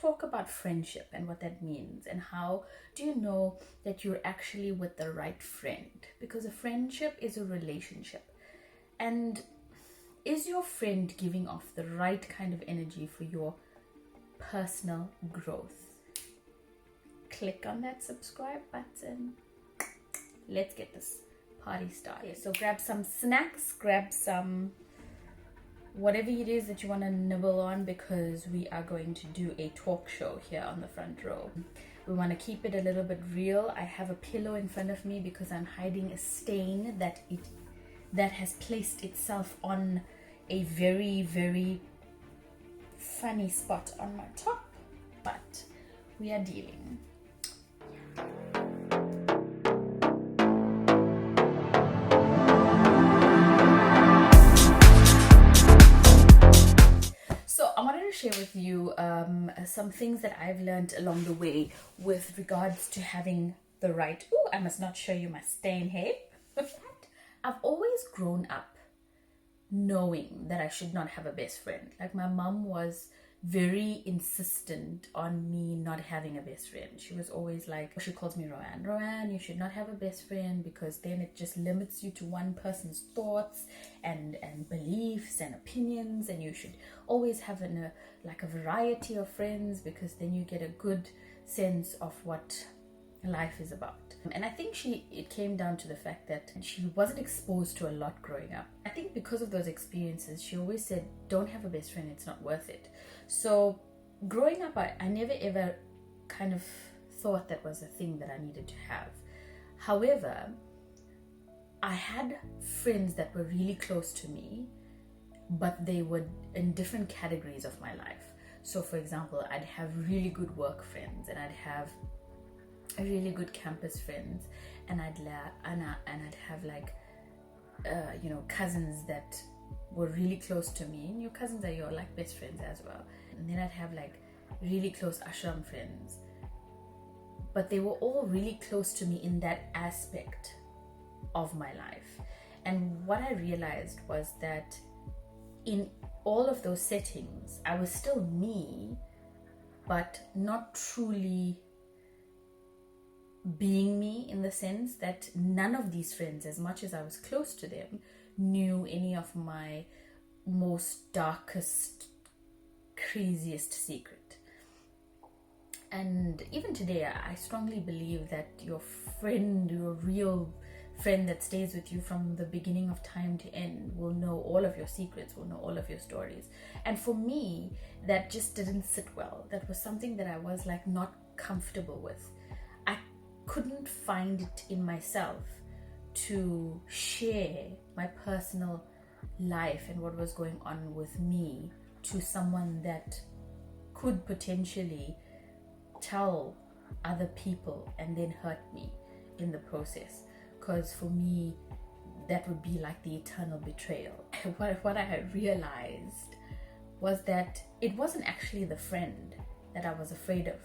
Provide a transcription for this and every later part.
talk about friendship and what that means, and how do you know that you're actually with the right friend? Because a friendship is a relationship. And is your friend giving off the right kind of energy for your personal growth? Click on that subscribe button. Let's get this party started. Okay, so grab some snacks, grab some whatever it is that you want to nibble on, because we are going to do a talk show here on the front row. We want to keep it a little bit real. I have a pillow in front of me because I'm hiding a stain that has placed itself on a very, very funny spot on my top, but we are dealing. So I wanted to share with you some things that I've learned along the way with regards to having the right. Oh, I must not show you my stain here. I've always grown up knowing that I should not have a best friend. Like, my mom was very insistent on me not having a best friend. She was always like, she calls me Roanne, you should not have a best friend, because then it just limits you to one person's thoughts and beliefs and opinions, and you should always have a variety of friends, because then you get a good sense of what life is about. And I think it came down to the fact that she wasn't exposed to a lot growing up. I think because of those experiences, she always said, don't have a best friend, it's not worth it. So growing up, I never ever kind of thought that was a thing that I needed to have. However, I had friends that were really close to me, but they were in different categories of my life. So for example, I'd have really good work friends, and I'd have really good campus friends, and I'd have cousins that were really close to me. And your cousins are your best friends as well. And then I'd have really close ashram friends, but they were all really close to me in that aspect of my life. And what I realized was that in all of those settings, I was still me, but not truly being me, in the sense that none of these friends, as much as I was close to them, knew any of my most darkest, craziest secret. And even today, I strongly believe that your friend, your real friend that stays with you from the beginning of time to end, will know all of your secrets, will know all of your stories. And for me, that just didn't sit well. That was something that I was not comfortable with. Couldn't find it in myself to share my personal life and what was going on with me to someone that could potentially tell other people and then hurt me in the process. Because for me, that would be like the eternal betrayal. What I had realized was that it wasn't actually the friend that I was afraid of.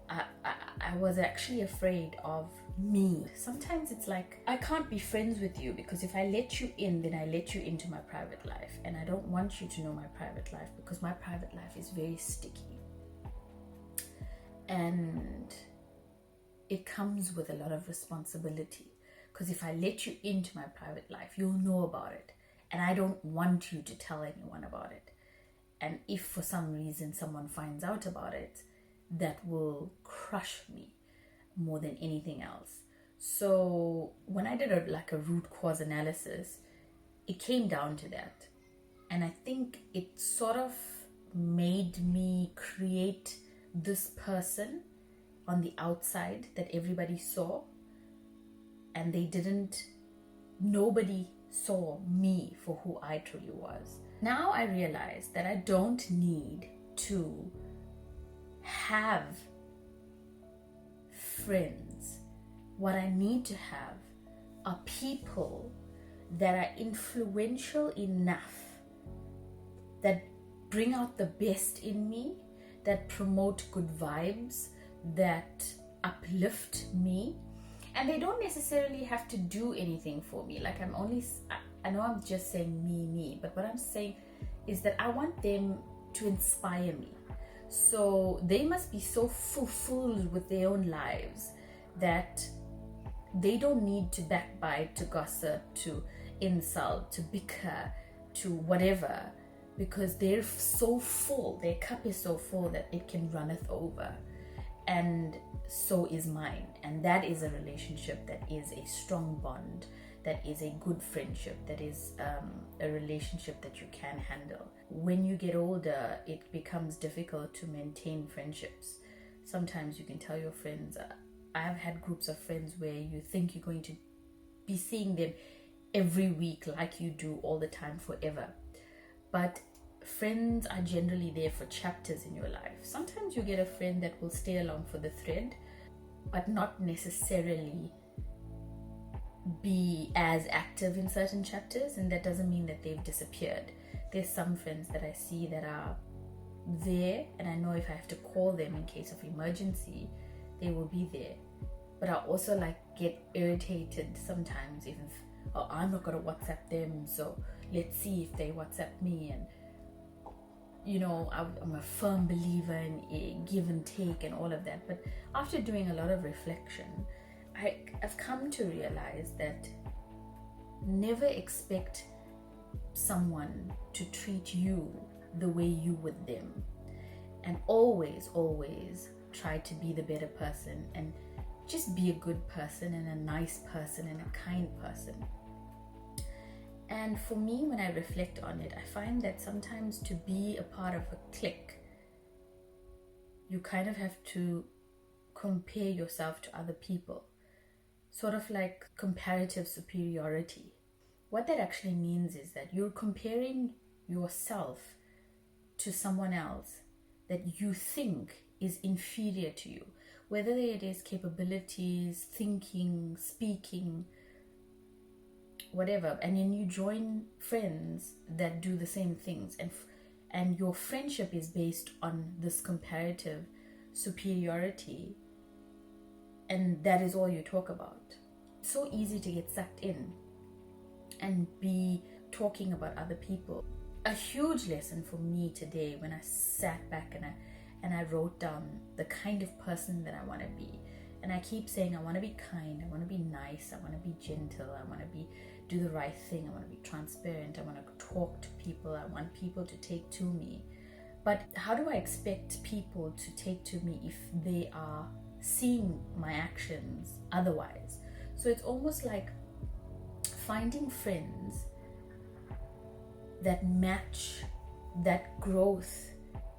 I was actually afraid of me. Sometimes it's like, I can't be friends with you, because if I let you in, then I let you into my private life. And I don't want you to know my private life, because my private life is very sticky. And it comes with a lot of responsibility. Because if I let you into my private life, you'll know about it. And I don't want you to tell anyone about it. And if for some reason someone finds out about it, that will crush me more than anything else. So when I did a root cause analysis, it came down to that. And I think it sort of made me create this person on the outside that everybody saw, and nobody saw me for who I truly was. Now I realize that I don't need to have friends. What I need to have are people that are influential enough, that bring out the best in me, that promote good vibes, that uplift me. And they don't necessarily have to do anything for me. I know I'm just saying me, but what I'm saying is that I want them to inspire me. So they must be so fulfilled with their own lives that they don't need to backbite, to gossip, to insult, to bicker, to whatever, because they're so full, their cup is so full that it can runneth over. And so is mine. And that is a relationship that is a strong bond, that is a good friendship, that is a relationship that you can handle. When you get older, it becomes difficult to maintain friendships. Sometimes you can tell your friends, I have had groups of friends where you think you're going to be seeing them every week like you do all the time forever. But friends are generally there for chapters in your life. Sometimes you get a friend that will stay along for the thread, but not necessarily be as active in certain chapters, and that doesn't mean that they've disappeared. There's some friends that I see that are there, and I know if I have to call them in case of emergency, they will be there. But I also get irritated sometimes if I'm not going to WhatsApp them, so let's see if they WhatsApp me. And I'm a firm believer in a give and take and all of that. But after doing a lot of reflection, I've come to realize that never expect someone to treat you the way you would them. And always, always try to be the better person and just be a good person and a nice person and a kind person. And for me, when I reflect on it, I find that sometimes to be a part of a clique, you kind of have to compare yourself to other people, sort of like comparative superiority. What that actually means is that you're comparing yourself to someone else that you think is inferior to you, whether it is capabilities, thinking, speaking, whatever. And then you join friends that do the same things, and your friendship is based on this comparative superiority, and that is all you talk about. It's so easy to get sucked in and be talking about other people. A huge lesson for me today when I sat back and I wrote down the kind of person that I want to be. And I keep saying I want to be kind, I want to be nice, I want to be gentle, I want to do the right thing, I want to be transparent, I want to talk to people, I want people to take to me. But how do I expect people to take to me if they are seeing my actions otherwise? So it's almost like finding friends that match that growth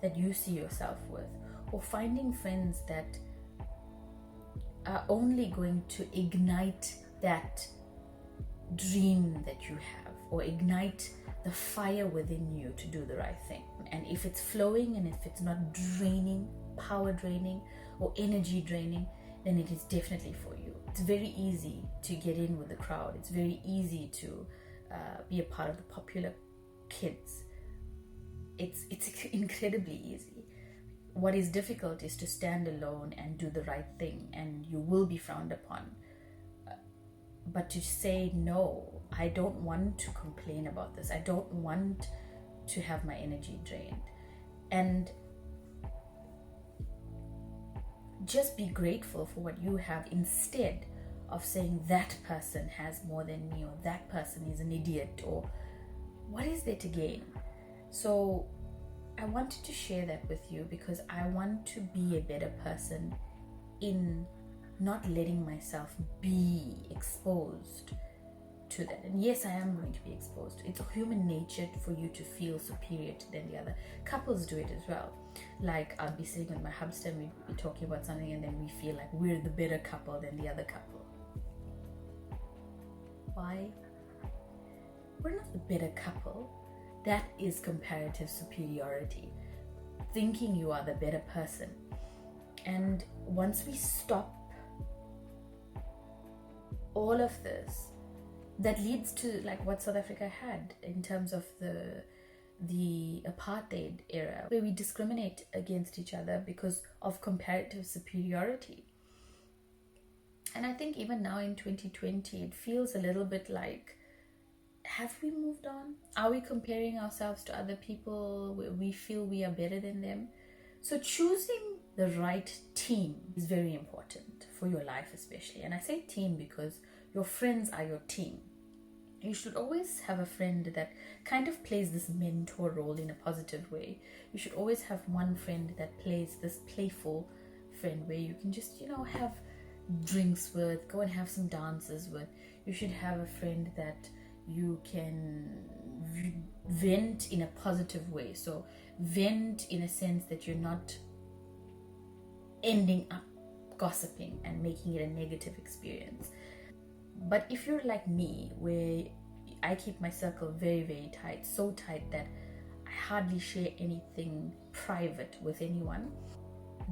that you see yourself with, or finding friends that are only going to ignite that dream that you have, or ignite the fire within you to do the right thing. And if it's flowing and if it's not draining, power draining or energy draining, then it is definitely for you. It's very easy to get in with the crowd. It's very easy to be a part of the popular kids. It's incredibly easy. What is difficult is to stand alone and do the right thing, and you will be frowned upon. But to say, no, I don't want to complain about this. I don't want to have my energy drained. And just be grateful for what you have, instead of saying that person has more than me, or that person is an idiot, or what is there to gain? So I wanted to share that with you because I want to be a better person in not letting myself be exposed to that. And yes, I am going to be exposed. It's human nature for you to feel superior than the other. Couples do it as well. Like, I'll be sitting with my hubster and we'd be talking about something, and then we feel like we're the better couple than the other couple. Why? We're not the better couple. That is comparative superiority, thinking you are the better person. And once we stop all of this, that leads to like what South Africa had in terms of the apartheid era, where we discriminate against each other because of comparative superiority. And I think even now in 2020, it feels a little bit like, have we moved on? Are we comparing ourselves to other people where we feel we are better than them? So choosing the right team is very important for your life, especially. And I say team because your friends are your team. You should always have a friend that kind of plays this mentor role in a positive way. You should always have one friend that plays this playful friend where you can just, have drinks with, go and have some dances with. You should have a friend that you can vent in a positive way. So vent in a sense that you're not ending up gossiping and making it a negative experience. But if you're like me, where I keep my circle very, very tight, so tight that I hardly share anything private with anyone,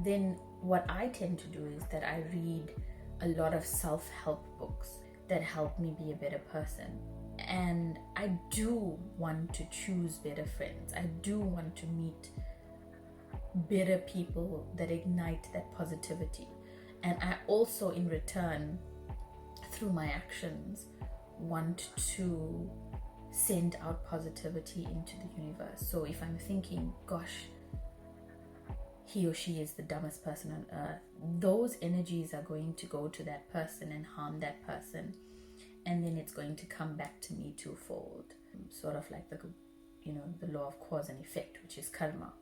then what I tend to do is that I read a lot of self-help books that help me be a better person. And I do want to choose better friends. I do want to meet better people that ignite that positivity. And I also, in return, through my actions, want to send out positivity into the universe. So if I'm thinking, gosh, he or she is the dumbest person on earth, those energies are going to go to that person and harm that person, and then it's going to come back to me twofold, sort of like the law of cause and effect, which is karma.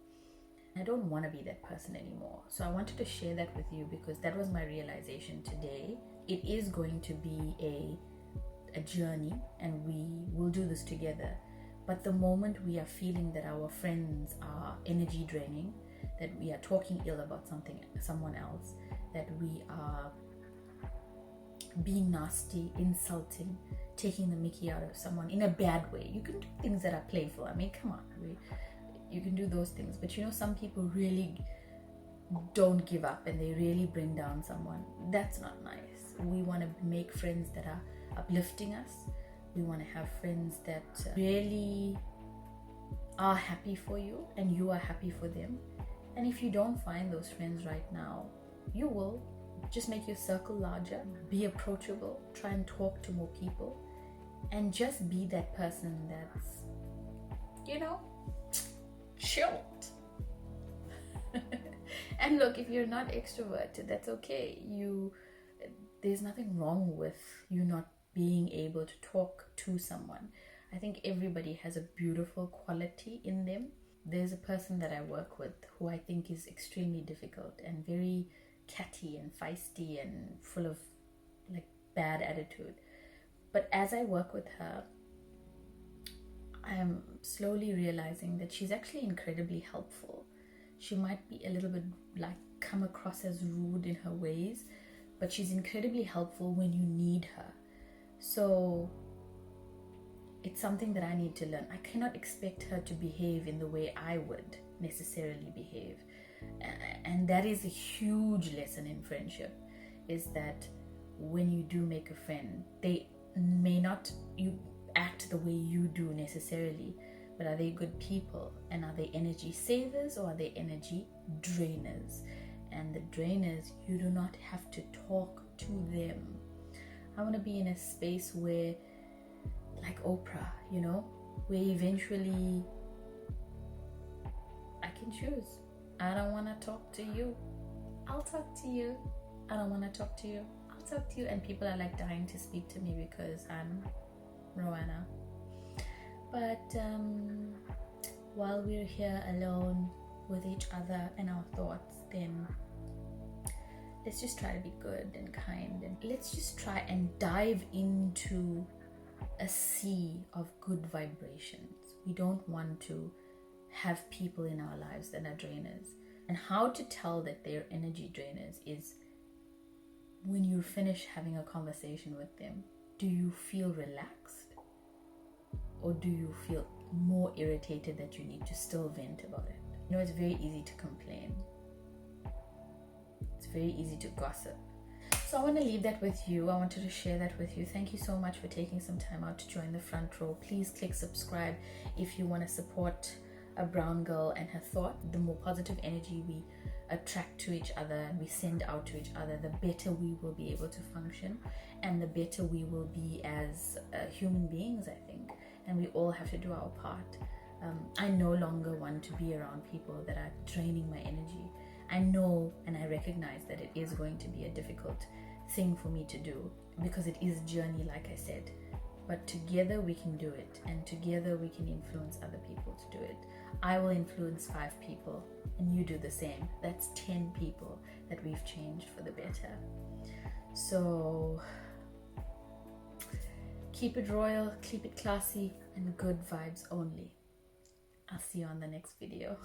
I don't want to be that person anymore. So I wanted to share that with you because that was my realization today. It is going to be a journey, and we will do this together. But the moment we are feeling that our friends are energy draining, that we are talking ill about someone else, that we are being nasty, insulting, taking the mickey out of someone in a bad way. You can do things that are playful. I mean, come on, you can do those things. But some people really don't give up and they really bring down someone. That's not nice. We want to make friends that are uplifting us. We want to have friends that really are happy for you and you are happy for them. And if you don't find those friends right now, you will. Just make your circle larger, be approachable, try and talk to more people, and just be that person that's, chilled. And look, if you're not extroverted, that's okay. There's nothing wrong with you not being able to talk to someone. I think everybody has a beautiful quality in them. There's a person that I work with who I think is extremely difficult and very catty and feisty and full of bad attitude. But as I work with her, I am slowly realizing that she's actually incredibly helpful. She might be a little bit come across as rude in her ways, but she's incredibly helpful when you need her. So it's something that I need to learn. I cannot expect her to behave in the way I would necessarily behave. And that is a huge lesson in friendship, is that when you do make a friend, they may not act the way you do necessarily, but are they good people? And are they energy savers or are they energy drainers? And the drainers, you do not have to talk to them. I want to be in a space where, like Oprah, where eventually I can choose. I don't want to talk to you. I'll talk to you. I don't want to talk to you. I'll talk to you. And people are dying to speak to me because I'm Roanna. But while we're here alone with each other and our thoughts, then let's just try to be good and kind, and let's just try and dive into a sea of good vibrations. We don't want to have people in our lives that are drainers. And how to tell that they're energy drainers is when you finish having a conversation with them, do you feel relaxed? Or do you feel more irritated that you need to still vent about it? It's very easy to complain. It's very easy to gossip. So I want to leave that with you. I wanted to share that with you. Thank you so much for taking some time out to join the front row. Please click subscribe if you want to support a brown girl and her thought. The more positive energy we attract to each other and we send out to each other, the better we will be able to function and the better we will be as human beings, I think. And we all have to do our part. I no longer want to be around people that are draining my energy. I know and I recognize that it is going to be a difficult thing for me to do, because it is a journey, like I said. But together we can do it, and together we can influence other people to do it. I will influence 5 people, and you do the same. That's 10 people that we've changed for the better. So keep it royal, keep it classy, and good vibes only. I'll see you on the next video.